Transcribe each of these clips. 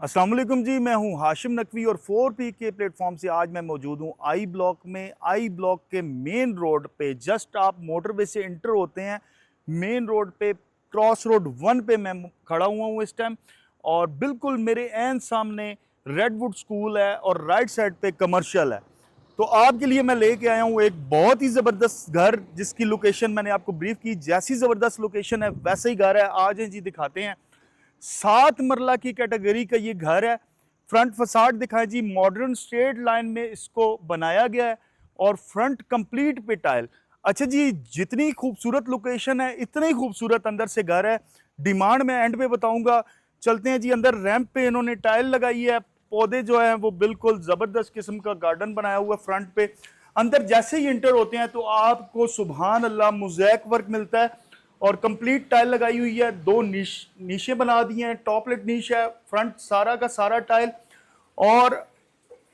अस्सलाम वालेकुम जी, मैं हूं हाशिम नकवी और 4P के प्लेटफॉर्म से आज मैं मौजूद हूं आई ब्लॉक में। आई ब्लॉक के मेन रोड पे जस्ट आप मोटरवे से इंटर होते हैं, मेन रोड पे क्रॉस रोड 1 पे मैं खड़ा हुआ हूं इस टाइम। और बिल्कुल मेरे एन सामने रेडवुड स्कूल है और राइट साइड पे कमर्शियल है। तो आपके लिए मैं लेके आया हूँ एक बहुत ही ज़बरदस्त घर, जिसकी लोकेशन मैंने आपको ब्रीफ की। जैसी ज़बरदस्त लोकेशन है वैसे ही घर है। आज हैं जी, दिखाते हैं। 7 मरला की कैटेगरी का ये घर है। फ्रंट फसाड दिखाएं जी, मॉडर्न स्ट्रेट लाइन में इसको बनाया गया है और फ्रंट कंप्लीट पे टाइल। अच्छा जी, जितनी खूबसूरत लोकेशन है इतनी खूबसूरत अंदर से घर है। डिमांड मैं एंड पे बताऊंगा। चलते हैं जी अंदर। रैंप पे इन्होंने टाइल लगाई है, पौधे जो है वो बिल्कुल जबरदस्त किस्म का गार्डन बनाया हुआ है फ्रंट पे। अंदर जैसे ही इंटर होते हैं तो आपको सुभान अल्लाह मोज़ैक वर्क मिलता है और कंप्लीट टाइल लगाई हुई है। दो नीशे बना दिए हैं, टॉपलेट नीश है, फ्रंट सारा का सारा टाइल। और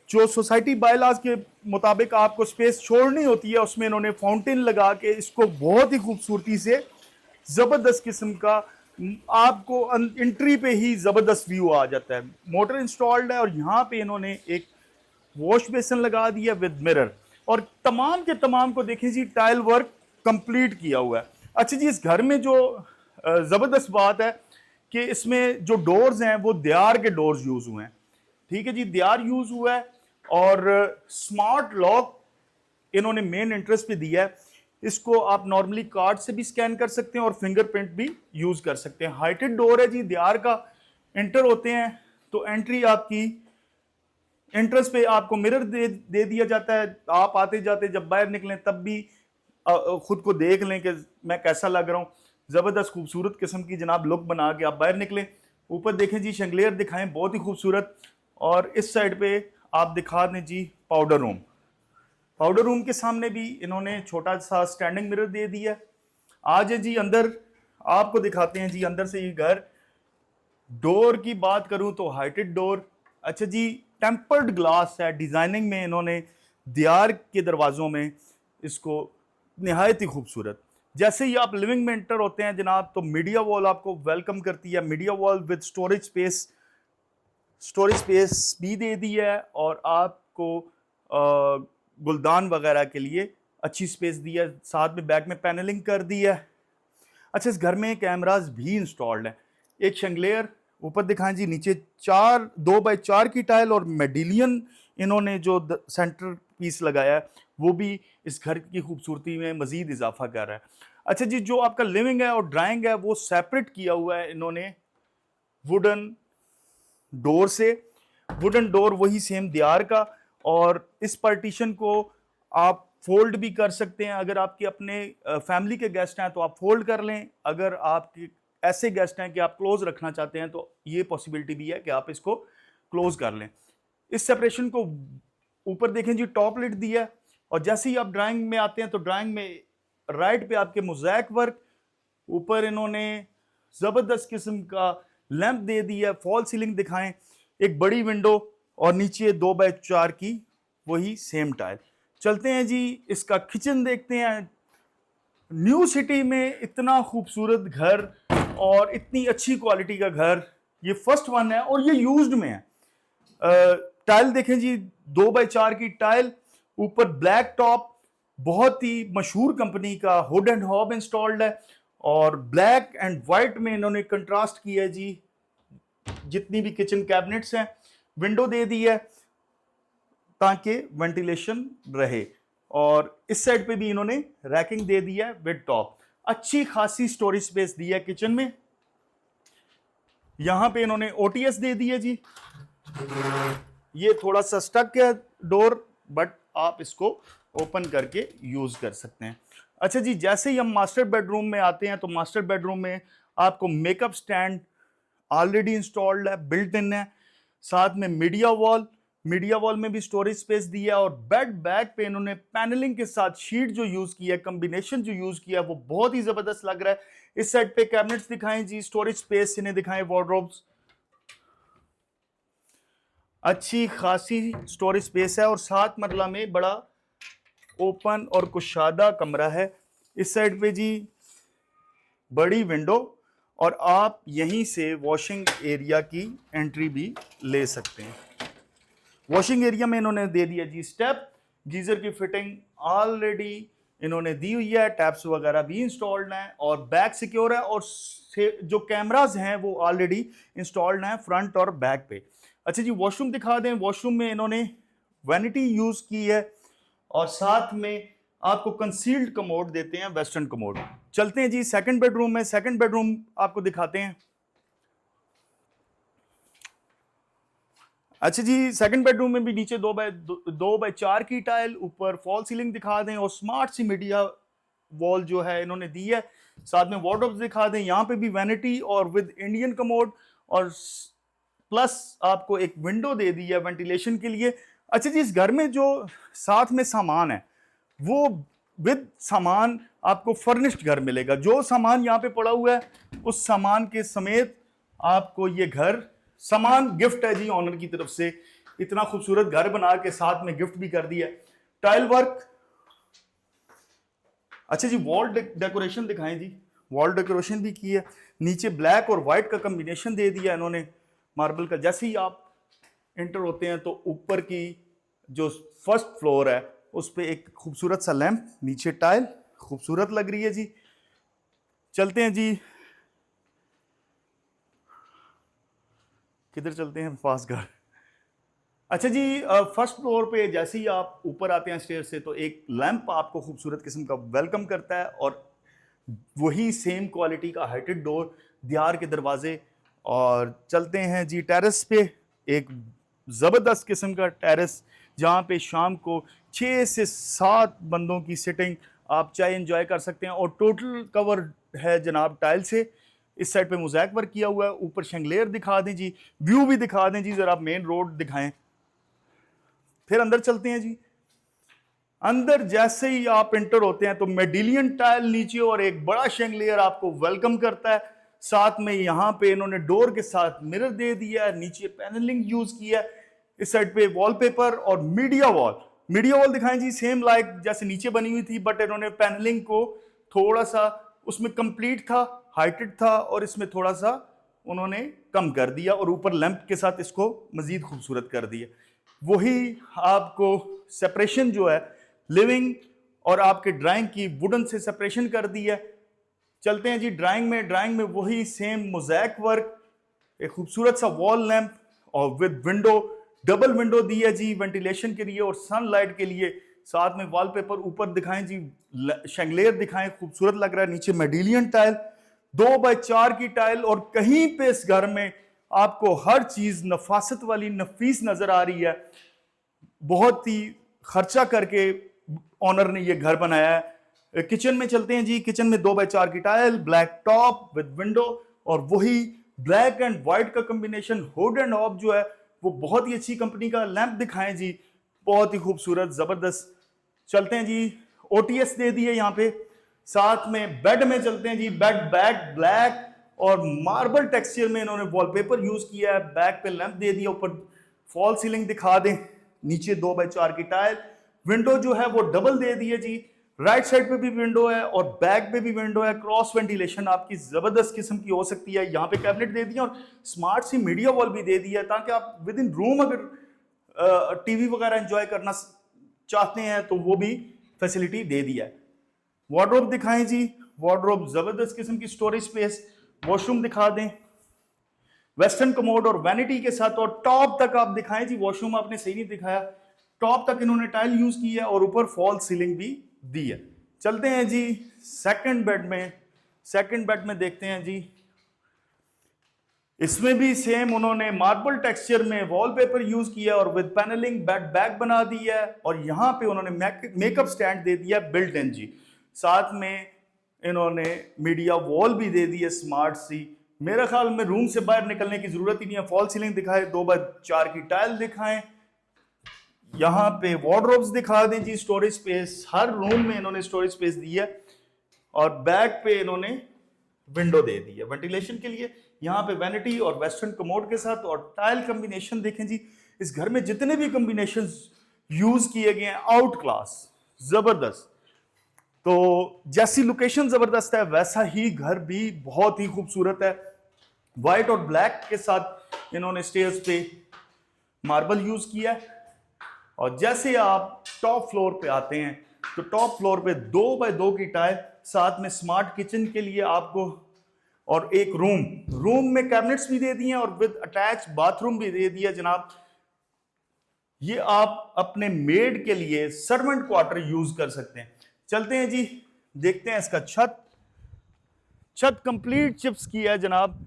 जो सोसाइटी बायलाज के मुताबिक आपको स्पेस छोड़नी होती है, उसमें इन्होंने फाउंटेन लगा के इसको बहुत ही खूबसूरती से जबरदस्त किस्म का आपको एंट्री पे ही जबरदस्त व्यू आ जाता है। मोटर इंस्टॉल्ड है और यहाँ पे इन्होंने एक वॉश बेसिन लगा दिया विद मिरर। और तमाम के तमाम को देखें जी, टाइल वर्क कंप्लीट किया हुआ है। अच्छा जी, इस घर में जो जबरदस्त बात है कि इसमें जो डोर्स हैं वो दियार के डोर्स यूज हुए हैं। ठीक है जी, दियार यूज हुआ है और स्मार्ट लॉक इन्होंने मेन इंटरेस्ट पे दिया है। इसको आप नॉर्मली कार्ड से भी स्कैन कर सकते हैं और फिंगरप्रिंट भी यूज कर सकते हैं। हाइटेड डोर है जी, दियार का। एंटर होते हैं तो एंट्री आपकी एंट्रेंस पे आपको मिरर दे दिया जाता है। आप आते जाते जब बाहर निकलें तब भी खुद को देख लें कि मैं कैसा लग रहा हूँ। जबरदस्त खूबसूरत किस्म की जनाब लुक बना के आप बाहर निकलें। ऊपर देखें जी, शंगलियर दिखाएं, बहुत ही खूबसूरत। और इस साइड पे आप दिखा दें जी पाउडर रूम। पाउडर रूम के सामने भी इन्होंने छोटा सा स्टैंडिंग मिरर दे दिया। आज है जी अंदर, आपको दिखाते हैं जी अंदर से ये घर। डोर की बात करूं तो हाइटेड डोर। अच्छा जी, टेम्पर्ड ग्लास है। डिजाइनिंग में इन्होंने दियार के दरवाजों में इसको निहायत ही खूबसूरत। जैसे ही आप लिविंग में एंटर होते हैं जनाब, तो मीडिया वॉल आपको वेलकम करती है। Media wall with storage space भी दे दी है और आपको गुलदान वगैरह के लिए अच्छी स्पेस दी है। साथ में बैक में पैनलिंग कर दी है। अच्छा, इस घर में कैमरास भी इंस्टॉल्ड है। एक शंगलेयर ऊपर दिखाएं जी, नीचे 2x4 की टाइल और मेडिलियन इन्होंने जो सेंटर पीस लगाया है वो भी इस घर की खूबसूरती में मजीद इजाफा कर रहा है। अच्छा जी, जो आपका लिविंग है और ड्राइंग है वो सेपरेट किया हुआ है इन्होंने वुडन डोर से। वुडन डोर वही सेम दियार का। और इस पार्टीशन को आप फोल्ड भी कर सकते हैं। अगर आपके अपने फैमिली के गेस्ट हैं तो आप फोल्ड कर लें। अगर आपके ऐसे गेस्ट हैं कि आप क्लोज रखना चाहते हैं तो ये पॉसिबिलिटी भी है कि आप इसको क्लोज कर लें। इस सेपरेशन को ऊपर देखें जी, टॉप लिट दिया है। और जैसे ही आप ड्राइंग में आते हैं तो ड्राइंग में राइट पे आपके मोज़ैक वर्क। ऊपर इन्होंने जबरदस्त किस्म का लैंप दे दिया। फॉल सीलिंग दिखाएं, एक बड़ी विंडो और नीचे 2x4 की वही सेम टाइल। चलते हैं जी, इसका किचन देखते हैं। न्यू सिटी में इतना खूबसूरत घर और इतनी अच्छी क्वालिटी का घर ये फर्स्ट वन है और ये यूज्ड में है। टाइल देखें जी, 2x4 की टाइल, ऊपर ब्लैक टॉप, बहुत ही मशहूर कंपनी का हुड एंड हॉब इंस्टॉल्ड है। और ब्लैक एंड व्हाइट में इन्होंने कंट्रास्ट किया है जी। जितनी भी किचन कैबिनेट्स हैं, विंडो दे दी है ताकि वेंटिलेशन रहे। और इस साइड पे भी इन्होंने रैकिंग दे दी है विद टॉप। अच्छी खासी स्टोरेज स्पेस दी है किचन में। यहां पे इन्होंने ओटीएस दे दी है जी। ये थोड़ा सा स्टक है डोर, बट आप इसको ओपन करके यूज कर सकते हैं। अच्छा जी, जैसे ही हम मास्टर बेडरूम में आते हैं तो मास्टर बेडरूम में आपको मेकअप स्टैंड ऑलरेडी इंस्टॉल्ड है, बिल्ट इन है। साथ में मीडिया वॉल में भी स्टोरेज स्पेस दिया है। और बेड बैक पे इन्होंने पैनलिंग के साथ शीट जो यूज किया है, कॉम्बिनेशन जो यूज किया है वो बहुत ही जबरदस्त लग रहा है। इस साइड पे कैबिनेट्स दिखाएं जी, स्टोरेज स्पेस इन्हें दिखाएं, वार्डरोब्स, अच्छी खासी स्टोरेज स्पेस है। और 7 मरला में बड़ा ओपन और कुशादा कमरा है। इस साइड पे जी बड़ी विंडो और आप यहीं से वॉशिंग एरिया की एंट्री भी ले सकते हैं। वॉशिंग एरिया में इन्होंने दे दिया जी स्टेप, गीजर की फिटिंग ऑलरेडी इन्होंने दी हुई है, टैप्स वगैरह भी इंस्टॉल्ड हैं और बैक सिक्योर है और जो कैमरास हैं वो ऑलरेडी इंस्टॉल्ड हैं फ्रंट और बैक पे। अच्छा जी, वॉशरूम दिखा दें। वॉशरूम में इन्होंने वैनिटी यूज की है और साथ में आपको कंसील्ड कमोड देते हैं, वेस्टर्न कमोड। चलते हैं जी सेकंड बेडरूम में। सेकंड बेडरूम आपको दिखाते हैं। अच्छा जी, सेकंड बेडरूम में भी नीचे 2x4 की टाइल, ऊपर फॉल सीलिंग दिखा दें और स्मार्ट सी मीडिया वॉल जो है इन्होंने दी है। साथ में वार्डरोब्स दिखा दें, यहाँ पे भी वैनिटी और विद इंडियन कमोड और प्लस आपको एक विंडो दे दी है वेंटिलेशन के लिए। अच्छा जी, इस घर में जो साथ में सामान है वो विद सामान आपको फर्निश्ड घर मिलेगा। जो सामान यहाँ पे पड़ा हुआ है उस सामान के समेत आपको ये घर सामान गिफ्ट है जी ऑनर की तरफ से। इतना खूबसूरत घर बना के साथ में गिफ्ट भी कर दिया। Tile work. अच्छा जी, वॉल डेकोरेशन दिखाएं जी। वॉल डेकोरेशन भी की है, नीचे ब्लैक और व्हाइट का कॉम्बिनेशन दे दिया इन्होंने मार्बल का। जैसे ही आप एंटर होते हैं तो ऊपर की जो फर्स्ट फ्लोर है उस पर एक खूबसूरत सा लैंप, नीचे टाइल खूबसूरत लग रही है जी। चलते हैं जी, किधर चलते हैं, पास घर। अच्छा जी, फर्स्ट फ्लोर पे जैसे ही आप ऊपर आते हैं स्टेयर से तो एक लैंप आपको खूबसूरत किस्म का वेलकम करता है और वही सेम क्वालिटी का हाइटेड डोर, दियार के दरवाजे। और चलते हैं जी टेरेस पे, एक ज़बरदस्त किस्म का टेरेस जहाँ पे शाम को 6 से 7 बंदों की सिटिंग आप चाय एंजॉय कर सकते हैं और टोटल कवर है जनाब टाइल से। इस साइड पे मोज़ैक वर्क किया हुआ है, ऊपर शैंगलियर दिखा दें जी, व्यू भी दिखा दें जी, जरा आप मेन रोड दिखाएं। फिर अंदर चलते हैं जी। अंदर जैसे ही आप एंटर होते हैं तो मेडिलियन टाइल नीचे और एक बड़ा शैंगलियर आपको वेलकम करता है। साथ में यहाँ पे इन्होंने डोर के साथ मिरर दे दिया है, नीचे पैनलिंग यूज किया है। इस साइड पे वॉलपेपर और मीडिया वॉल दिखाएं जी, सेम लाइक जैसे नीचे बनी हुई थी, बट इन्होंने पैनलिंग को थोड़ा सा, उसमें कंप्लीट था, हाइटेड था और इसमें थोड़ा सा उन्होंने कम कर दिया और ऊपर लैंप के साथ इसको मजीद खूबसूरत कर दिया। वही आपको सेपरेशन जो है लिविंग और आपके ड्राइंग की वुडन से सेपरेशन कर दी है। चलते हैं जी ड्राइंग में वही सेम मोज़ैक वर्क, एक खूबसूरत सा वॉल लैंप और विद विंडो, डबल विंडो दी है जी वेंटिलेशन के लिए और सनलाइट के लिए। साथ में वॉलपेपर ऊपर दिखाएं जी, शैंगलियर दिखाएं, खूबसूरत लग रहा है। नीचे मेडिलियन टाइल, 2x4 की टाइल और कहीं पे इस घर में आपको हर चीज नफासत वाली नफीस नजर आ रही है। बहुत ही खर्चा करके ऑनर ने ये घर बनाया है। किचन में चलते हैं जी। किचन में 2x4 की tile, black top with window और वही ब्लैक एंड व्हाइट का कॉम्बिनेशन। हुड एंड ऑफ जो है वो बहुत ही अच्छी कंपनी का। लैंप दिखाएं जी, बहुत ही खूबसूरत जबरदस्त। चलते हैं जी, ओटीएस दे दी है यहाँ पे। साथ में बेड में चलते हैं जी। बेड बैक ब्लैक और मार्बल टेक्सचर में इन्होंने वॉलपेपर यूज किया है। बैक पे लैंप दे दिया, ऊपर फॉल सीलिंग दिखा दें, नीचे 2x4 की टाइल। विंडो जो है वो डबल दे दी है जी, राइट साइड पे भी विंडो है और बैक पे भी विंडो है। क्रॉस वेंटिलेशन आपकी जबरदस्त किस्म की हो सकती है। यहाँ पे कैबिनेट दे दिया और स्मार्ट सी मीडिया वॉल भी दे दी है ताकि आप विद इन रूम अगर टीवी वगैरह एंजॉय करना चाहते हैं तो वो भी फैसिलिटी दे दिया है। वार्डरोब दिखाएं जी, वार्डरोब जबरदस्त किस्म की स्टोरेज स्पेस। वॉशरूम दिखा दें, वेस्टर्न कमोड और वैनिटी के साथ। और टॉप तक आप दिखाएं जी, वॉशरूम आपने सही नहीं दिखाया, टॉप तक इन्होंने टाइल यूज की है और ऊपर फॉल सीलिंग भी दी है। चलते हैं जी सेकंड बेड में। सेकंड बेड में देखते हैं जी, इसमें भी सेम उन्होंने मार्बल टेक्सचर में वॉलपेपर यूज किया और विद पैनलिंग बेड बैग बना दी है और यहाँ पे उन्होंने मेकअप स्टैंड दे दिया बिल्ट इन जी। साथ में इन्होंने मीडिया वॉल भी दे दी है स्मार्ट सी। मेरे ख्याल में रूम से बाहर निकलने की जरूरत ही नहीं है। फॉल सीलिंग दिखाए, 2x4 की टाइल दिखाएं, यहाँ पे वार्डरोब्स दिखा दें जी। स्टोरेज स्पेस, हर रूम में इन्होंने स्टोरेज स्पेस दी है और बैक पे इन्होंने विंडो दे दी है वेंटिलेशन के लिए। यहाँ पे वैनिटी और वेस्टर्न कमोड के साथ और टाइल कॉम्बिनेशन देखें जी। इस घर में जितने भी कॉम्बिनेशन यूज किए गए हैं आउट क्लास, जबरदस्त। तो जैसी लोकेशन जबरदस्त है वैसा ही घर भी बहुत ही खूबसूरत है। व्हाइट और ब्लैक के साथ इन्होंने स्टेयर्स पे मार्बल यूज किया है। और जैसे आप टॉप फ्लोर पे आते हैं तो टॉप फ्लोर पे 2x2 की टाइल, साथ में स्मार्ट किचन के लिए आपको, और एक रूम में कैबिनेट्स भी दे दिए हैं और विद अटैच बाथरूम भी दे दिया जनाब। ये आप अपने मेड के लिए सर्वेंट क्वार्टर यूज कर सकते हैं। चलते हैं जी, देखते हैं इसका छत कंप्लीट चिप्स की है जनाब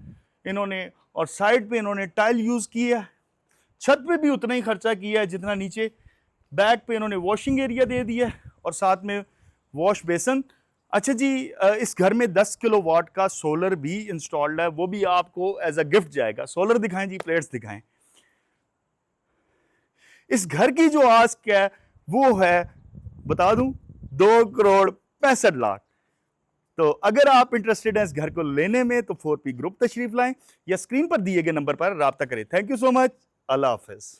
इन्होंने, और साइड पे इन्होंने टाइल यूज की है। छत पे भी उतना ही खर्चा किया है जितना नीचे। बैक पे इन्होंने वॉशिंग एरिया दे दिया है और साथ में वॉश बेसन। अच्छा जी, इस घर में 10 किलोवाट का सोलर भी इंस्टॉल्ड है, वो भी आपको एज अ गिफ्ट जाएगा। सोलर दिखाएं जी, प्लेट्स दिखाएं। इस घर की जो आस्क है वो है, बता दूं, 2,65,00,000। तो अगर आप इंटरेस्टेड हैं इस घर को लेने में तो 4P ग्रुप तशरीफ लाएं या स्क्रीन पर दिए गए नंबर पर राब्ता करें। Thank you so much. Allah Hafiz.